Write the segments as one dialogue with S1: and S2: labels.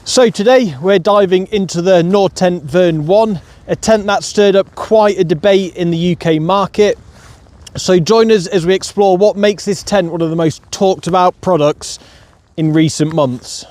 S1: So today we're diving into the Nortent Vern 1, a tent that stirred up quite a debate in the UK market. So join us as we explore what makes this tent one of the most talked about products in recent months.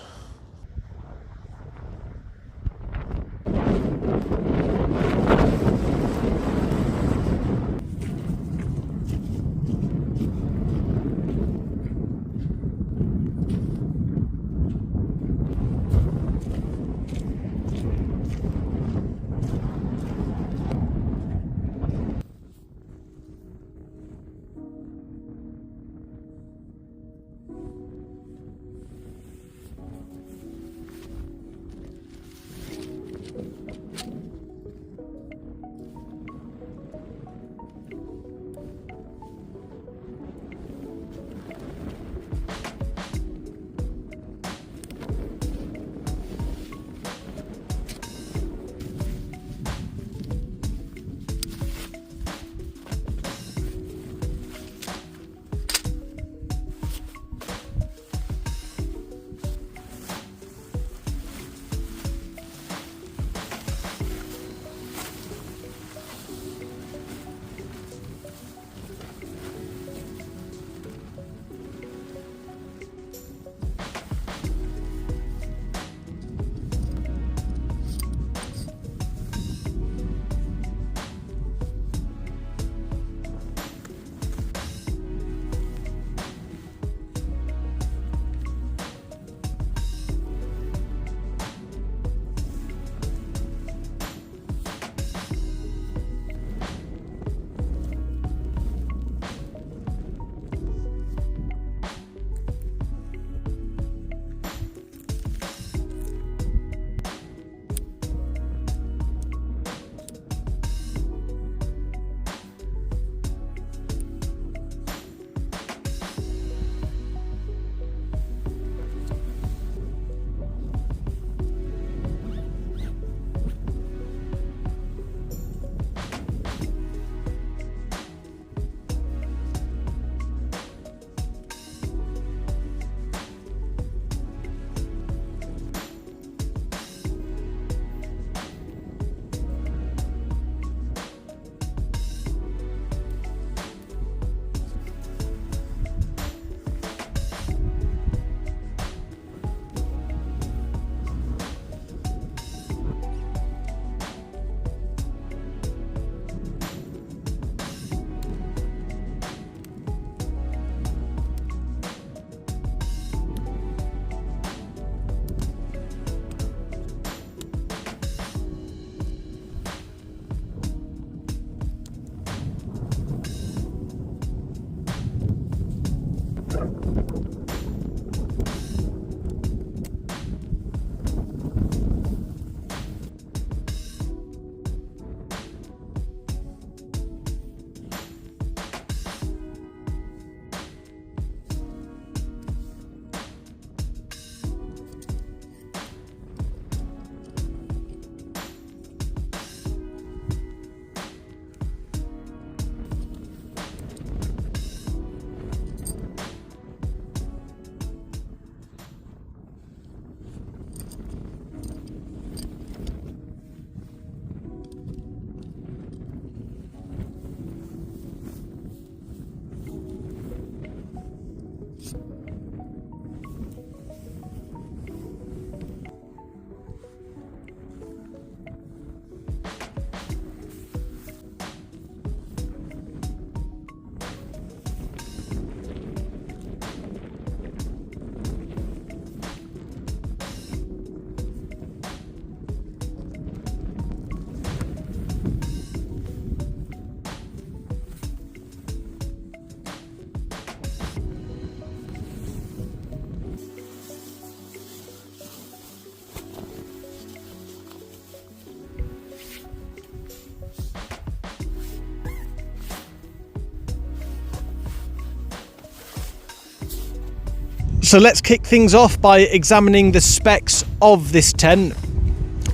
S1: So let's kick things off by examining the specs of this tent.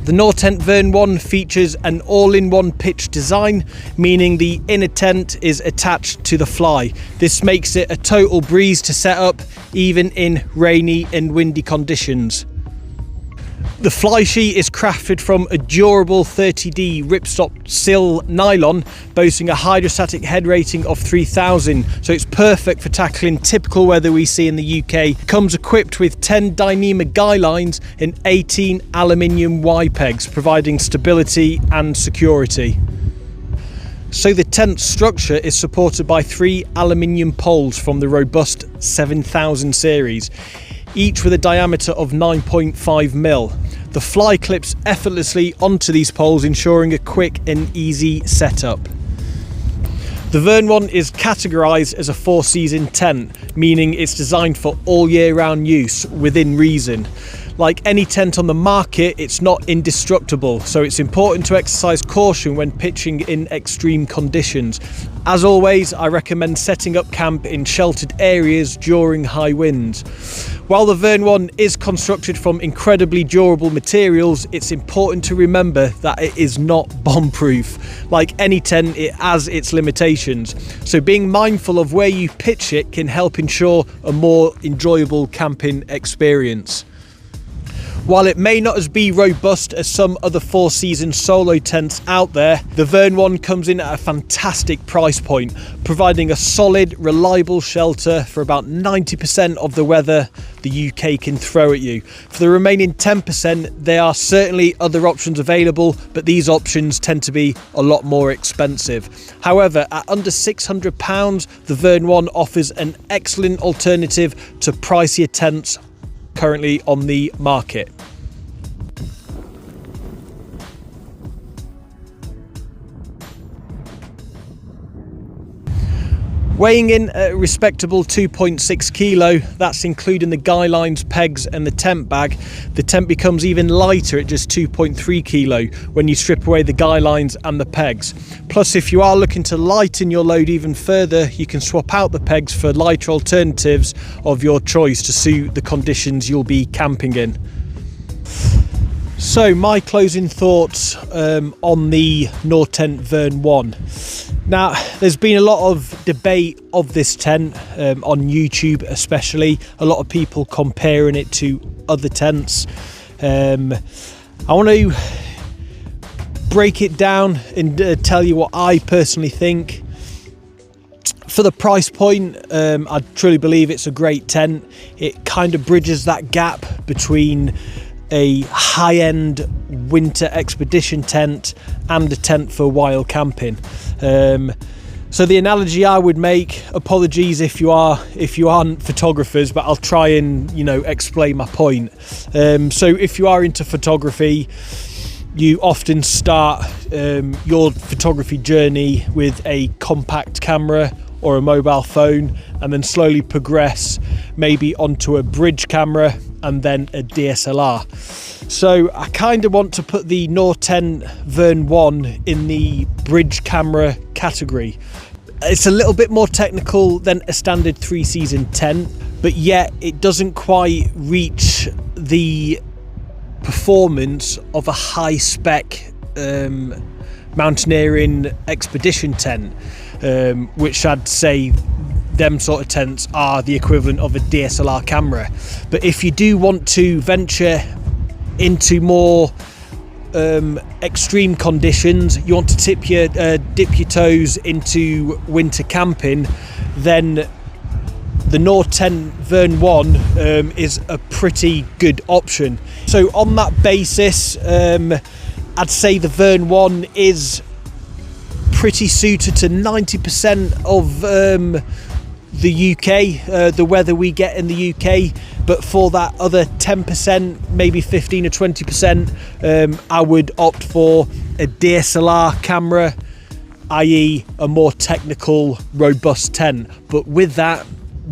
S1: The Nortent Vern 1 features an all-in-one pitch design, meaning the inner tent is attached to the fly. This makes it a total breeze to set up, even in rainy and windy conditions. The fly sheet is crafted from a durable 30D ripstop sill nylon, boasting a hydrostatic head rating of 3000, so it's perfect for tackling typical weather we see in the UK. Comes equipped with 10 Dyneema guy lines and 18 aluminium Y pegs, providing stability and security. So the tent structure is supported by 3 aluminium poles from the robust 7000 series, each with a diameter of 9.5mm. The fly clips effortlessly onto these poles, ensuring a quick and easy setup. The Vern 1 is categorised as a 4-season tent, meaning it's designed for all year round use within reason. Like any tent on the market, it's not indestructible, so it's important to exercise caution when pitching in extreme conditions. As always, I recommend setting up camp in sheltered areas during high winds. While the Vern 1 is constructed from incredibly durable materials, it's important to remember that it is not bomb-proof. Like any tent, it has its limitations, so being mindful of where you pitch it can help ensure a more enjoyable camping experience. While it may not as be robust as some other 4-season solo tents out there, the Vern 1 comes in at a fantastic price point, providing a solid, reliable shelter for about 90% of the weather the UK can throw at you. For the remaining 10%, there are certainly other options available, but these options tend to be a lot more expensive. However, at under £600, the Vern 1 offers an excellent alternative to pricier tents currently on the market. Weighing in a respectable 2.6 kilo, that's including the guy lines, pegs and the tent bag, the tent becomes even lighter at just 2.3 kilo when you strip away the guy lines and the pegs. Plus, if you are looking to lighten your load even further, you can swap out the pegs for lighter alternatives of your choice to suit the conditions you'll be camping in. So my closing thoughts on the Nortent Vern 1. Now, there's been a lot of debate of this tent on YouTube especially, a lot of people comparing it to other tents. I want to break it down and tell you what I personally think. For the price point, I truly believe it's a great tent. It kind of bridges that gap between a high-end winter expedition tent and a tent for wild camping. So the analogy I would make, apologies if you aren't photographers, but I'll try and explain my point. So if you are into photography, you often start your photography journey with a compact camera or a mobile phone, and then slowly progress maybe onto a bridge camera and then a DSLR. So I kind of want to put the Nortent Vern 1 in the bridge camera category. It's a little bit more technical than a standard 3-season tent, but yet it doesn't quite reach the performance of a high spec mountaineering expedition tent, which I'd say them sort of tents are the equivalent of a DSLR camera. But if you do want to venture into more extreme conditions, you want to dip your toes into winter camping, then the Nortent Vern 1 is a pretty good option. So on that basis, I'd say the Vern 1 is pretty suited to 90% of the UK, the weather we get in the UK. But for that other 10%, maybe 15 or 20%, I would opt for a DSLR camera, i.e. a more technical, robust tent. But with that,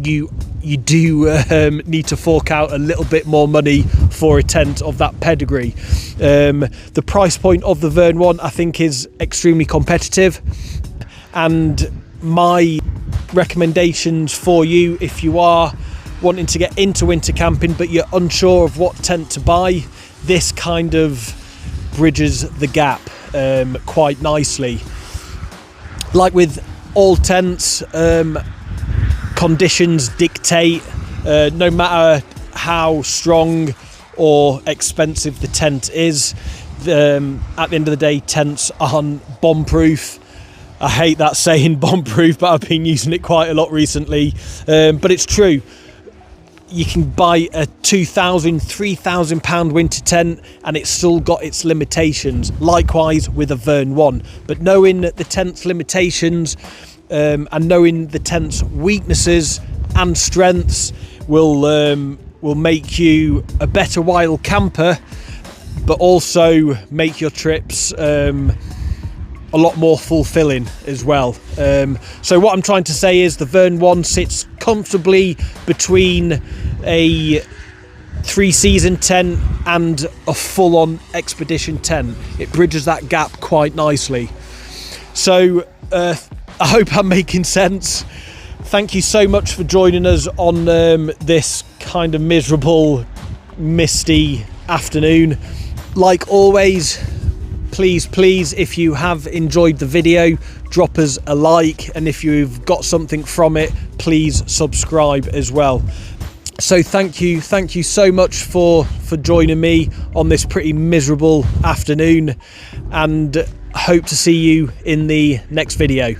S1: you do need to fork out a little bit more money for a tent of that pedigree. The price point of the Vern 1 I think is extremely competitive, and my recommendations for you, if you are wanting to get into winter camping but you're unsure of what tent to buy, this kind of bridges the gap quite nicely. Like with all tents, conditions dictate, no matter how strong or expensive the tent is. At the end of the day, tents aren't bomb-proof. I hate that saying, bomb-proof, but I've been using it quite a lot recently. But it's true. You can buy a £2,000, £3,000 winter tent and it's still got its limitations. Likewise with a Vern 1. But knowing the tent's limitations and knowing the tent's weaknesses and strengths will make you a better wild camper, but also make your trips a lot more fulfilling as well. So what I'm trying to say is the Vern 1 sits comfortably between a 3-season tent and a full-on expedition tent. It bridges that gap quite nicely. So I hope I'm making sense. Thank you so much for joining us on this kind of miserable, misty afternoon. Like always, please, if you have enjoyed the video, drop us a like, and if you've got something from it, please subscribe as well. So thank you so much for joining me on this pretty miserable afternoon, and hope to see you in the next video.